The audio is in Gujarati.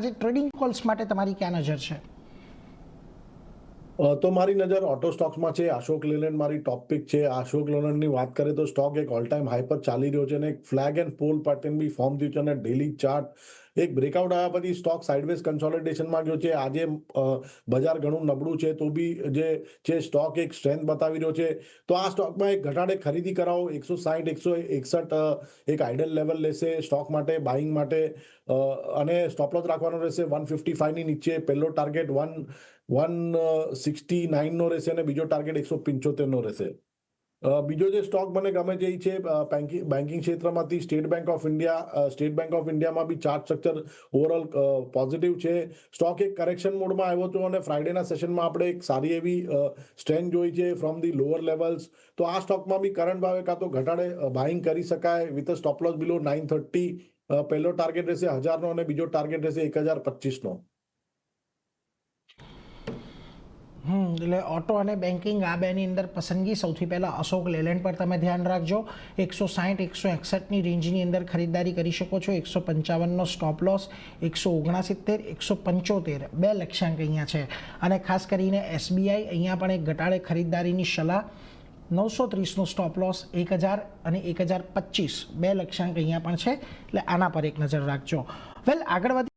આજે ટ્રેડિંગ કોલ્સ માટે તમારી ક્યાં નજર છે? તો મારી નજર ઓટો સ્ટોક્સમાં છે. અશોક લેલેન્ડ મારી ટોપ પિક છે. અશોક લેલેન્ડની વાત કરીએ તો સ્ટોક એક ઓલ ટાઈમ હાઈ પર ચાલી રહ્યો છે અને એક ફ્લેગ એન્ડ પોલ પેટર્ન બી ફોર્મ થયું છે અને ડેલી ચાર્ટ એક બ્રેકઆઉટ આવ્યા પછી સ્ટોક સાઇડવેઝ કન્સોલિડેશનમાં ગયો છે. આજે બજાર ઘણું નબળું છે તો બી જે છે સ્ટોક એક સ્ટ્રેન્થ બતાવી રહ્યો છે. તો આ સ્ટોકમાં એક ઘટાડે ખરીદી કરાવો. 160 161 એક આઇડલ લેવલ લેશે સ્ટોક માટે બાઇંગ માટે અને સ્ટોપ લોસ રાખવાનો રહેશે 155 ની નીચે. પહેલો ટાર્ગેટ 169 નો રહેશે અને બીજો ટાર્ગેટ 175 નો રહેશે. બીજો જે સ્ટોક મને ગમે છે એ છે બેન્કિંગ ક્ષેત્રમાંથી state bank of India. State bank of ઇન્ડિયામાં બી ચાર્ટ સ્ટ્રક્ચર ઓવરઓલ પોઝિટિવ છે. સ્ટોક એક કરેક્શન મોડમાં આવ્યો હતો અને ફ્રાઇડેના સેશનમાં આપણે એક સારી એવી સ્ટ્રેન્થ જોઈ છે ફ્રોમ ધી લોઅર લેવલ્સ. તો આ સ્ટોકમાં બી કરંટ ભાવે કાં તો ઘટાડે બાઇંગ કરી શકાય વિથ સ્ટોપ લોસ બિલો 930. પહેલો ટાર્ગેટ રહેશે 1000 નો અને બીજો ટાર્ગેટ રહેશે 1025 નો. એટલે ઓટો અને બેન્કિંગ આ બેની અંદર પસંદગી સૌથી પહેલાં અશોક લેલેન્ડ પર તમે ધ્યાન રાખજો. 160 161ની રેન્જની અંદર ખરીદદારી કરી શકો છો. 155નો સ્ટોપ લોસ, 169 175 બે લક્ષ્યાંક અહીંયા છે. અને ખાસ કરીને SBI અહીંયા પણ એક ઘટાડે ખરીદદારીની સલાહ. 930નો સ્ટોપ લોસ, 1000 અને 1025 બે લક્ષ્યાંક અહીંયા પણ છે. એટલે આના પર એક નજર રાખજો. વેલ, આગળ વધીએ.